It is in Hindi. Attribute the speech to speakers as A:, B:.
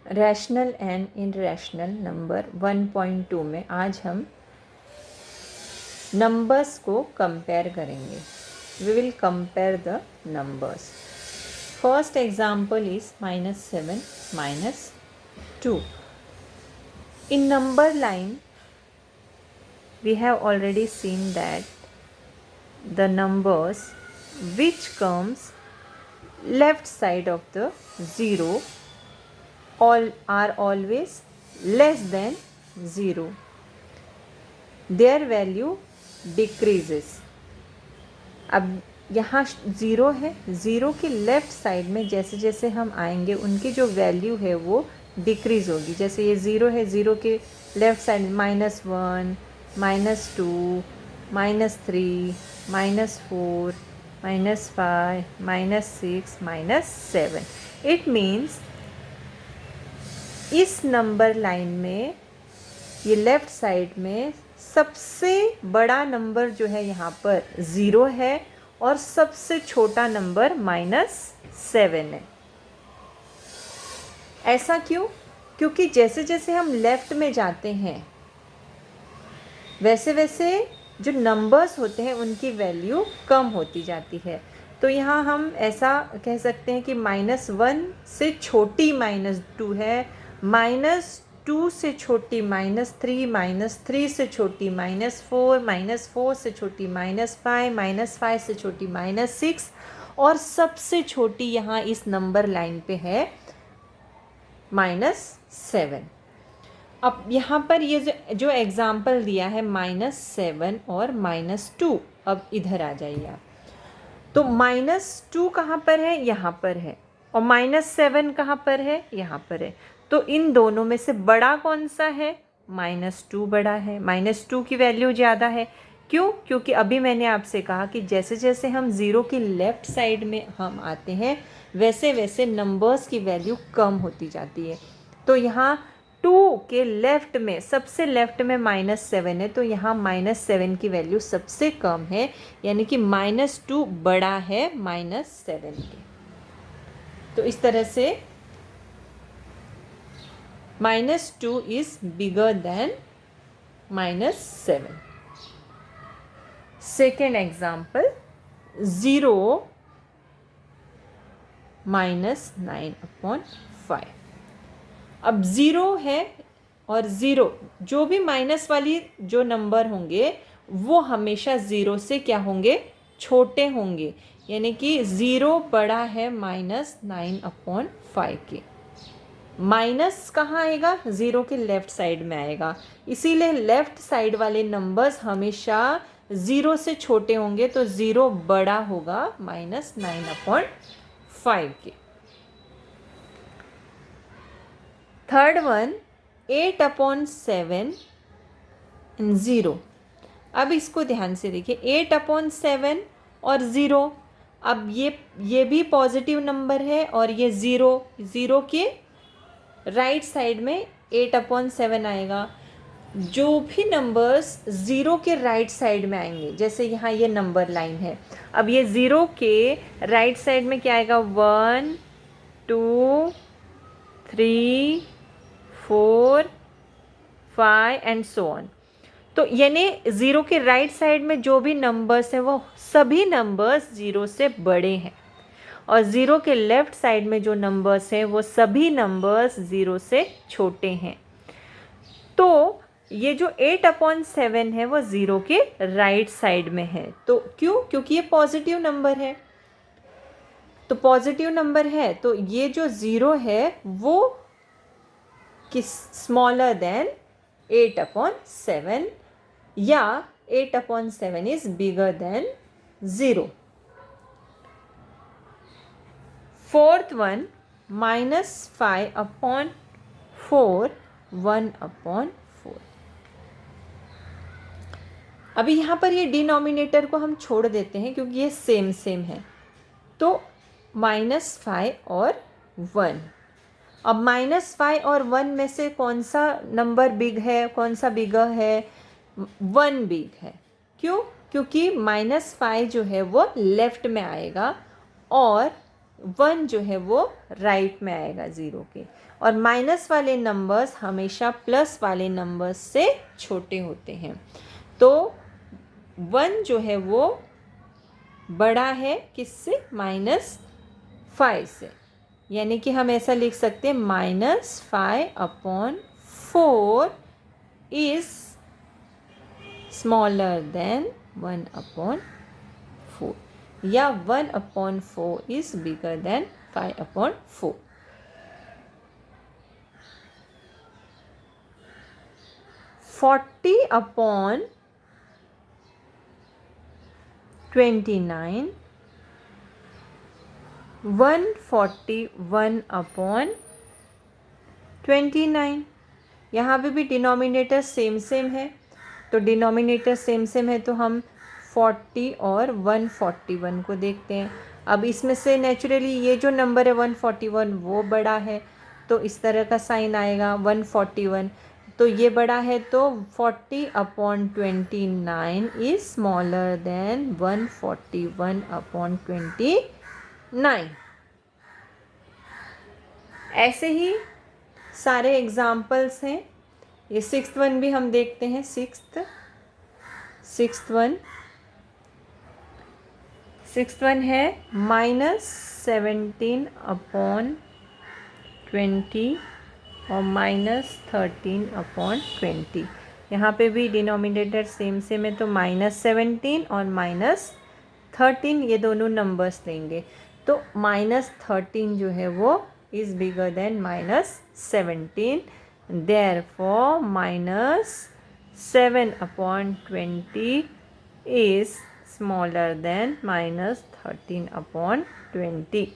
A: रैशनल एंड इनरैशनल नंबर 1.2 में आज हम नंबर्स को कंपेयर करेंगे. We will compare the numbers. First example is -7 -2. In number line we have already seen that the numbers which comes left side of the zero all are always less than 0. Their value decreases. अब यहाँ 0 है, 0 के लेफ़्ट साइड में जैसे जैसे हम आएंगे उनकी जो वैल्यू है वो डिक्रीज़ होगी. जैसे ये 0 है, 0 के लेफ़्ट साइड -1 -2 -3 -4 -5 -6 -7. इट मीन्स इस नंबर लाइन में ये लेफ़्ट साइड में सबसे बड़ा नंबर जो है यहाँ पर 0 है और सबसे छोटा नंबर -7 है. ऐसा क्यों? क्योंकि जैसे जैसे हम लेफ़्ट में जाते हैं वैसे वैसे जो नंबर्स होते हैं उनकी वैल्यू कम होती जाती है. तो यहाँ हम ऐसा कह सकते हैं कि -1 से छोटी -2 है, -2 से छोटी -3 -3 से छोटी -4 -4 से छोटी -5 -5 से छोटी -6 और सबसे छोटी यहाँ इस नंबर लाइन पे है -7. अब यहाँ पर ये जो एग्ज़ाम्पल दिया है -7 और -2. अब इधर आ जाइए आप. तो -2 कहाँ पर है? यहाँ पर है. और -7 कहाँ पर है? यहाँ पर है. तो इन दोनों में से बड़ा कौन सा है? -2 बड़ा है. -2 की वैल्यू ज़्यादा है. क्यों? क्योंकि अभी मैंने आपसे कहा कि जैसे जैसे हम 0 की लेफ़्ट साइड में हम आते हैं वैसे वैसे नंबर्स की वैल्यू कम होती जाती है. तो यहाँ 2 के लेफ़्ट में सबसे लेफ़्ट में -7 है तो यहाँ -7 की वैल्यू सबसे कम है, यानी कि -2 बड़ा है -7 के. तो इस तरह से -2 is bigger than -7. Second example 0 -9/5. अब 0 है और 0 जो भी माइनस वाली जो नंबर होंगे वो हमेशा 0 से क्या होंगे? छोटे होंगे. यानी कि 0 बड़ा है -9/5 के. माइनस कहाँ आएगा? 0 के लेफ़्ट साइड में आएगा. इसीलिए लेफ़्ट साइड वाले नंबर्स हमेशा 0 से छोटे होंगे तो 0 बड़ा होगा -9/5 के. Third one 8/7 and 0. अब इसको ध्यान से देखिए. 8/7 और 0. अब ये भी पॉजिटिव नंबर है और ये 0 के राइट साइड में 8/7 आएगा. जो भी नंबर्स 0 के राइट साइड में आएंगे, जैसे यहाँ ये नंबर लाइन है. अब ये 0 के राइट साइड में क्या आएगा? 1 2 3 4 5 एंड सो ऑन. तो यानी 0 के राइट साइड में जो भी नंबर्स हैं वो सभी नंबर्स 0 से बड़े हैं और 0 के लेफ़्ट साइड में जो नंबर्स हैं वो सभी नंबर्स 0 से छोटे हैं. तो ये जो 8/7 है वो 0 के राइट साइड में है. तो क्यों? क्योंकि ये पॉजिटिव नंबर है. तो पॉजिटिव नंबर है तो ये जो 0 है वो स्मॉलर देन 8/7 या 8/7 is bigger than 0. Fourth one -5/4 1/4. अभी यहाँ पर ये डिनोमिनेटर को हम छोड़ देते हैं क्योंकि ये सेम है. तो -5 और 1. अब -5 और 1 में से कौन सा नंबर बिग है, कौन सा बिगर है? 1 बिग है. क्यों? क्योंकि -5 जो है वो लेफ़्ट में आएगा और 1 जो है वो राइट में आएगा 0 के, और माइनस वाले नंबर्स हमेशा प्लस वाले नंबर्स से छोटे होते हैं। तो 1 जो है वो बड़ा है किससे? -5 से, यानी कि हम ऐसा लिख सकते हैं -5/4 इज स्मॉलर देन 1/4, या 1/4 इज बिगर देन 5/4। 40/29, 141/29। यहाँ पे भी डिनोमिनेटर सेम सेम है, तो डिनोमिनेटर सेम सेम है तो हम 40 और 141 को देखते हैं। अब इसमें से नेचुरली ये जो नंबर है 141 वो बड़ा है, तो इस तरह का साइन आएगा 141, तो ये बड़ा है तो 40/29 इज स्मॉलर देन 141/29। ऐसे ही सारे एग्जाम्पल्स हैं। ये 6th वन भी हम देखते हैं। सिक्स्थ वन है -17/20 और -13/20। यहाँ पे भी डिनोमिनेटर सेम सेम है, तो -17 और -13 ये दोनों नंबर्स लेंगे, तो -13 जो है वो is bigger than -17, therefore -7/20 is smaller than -13/20।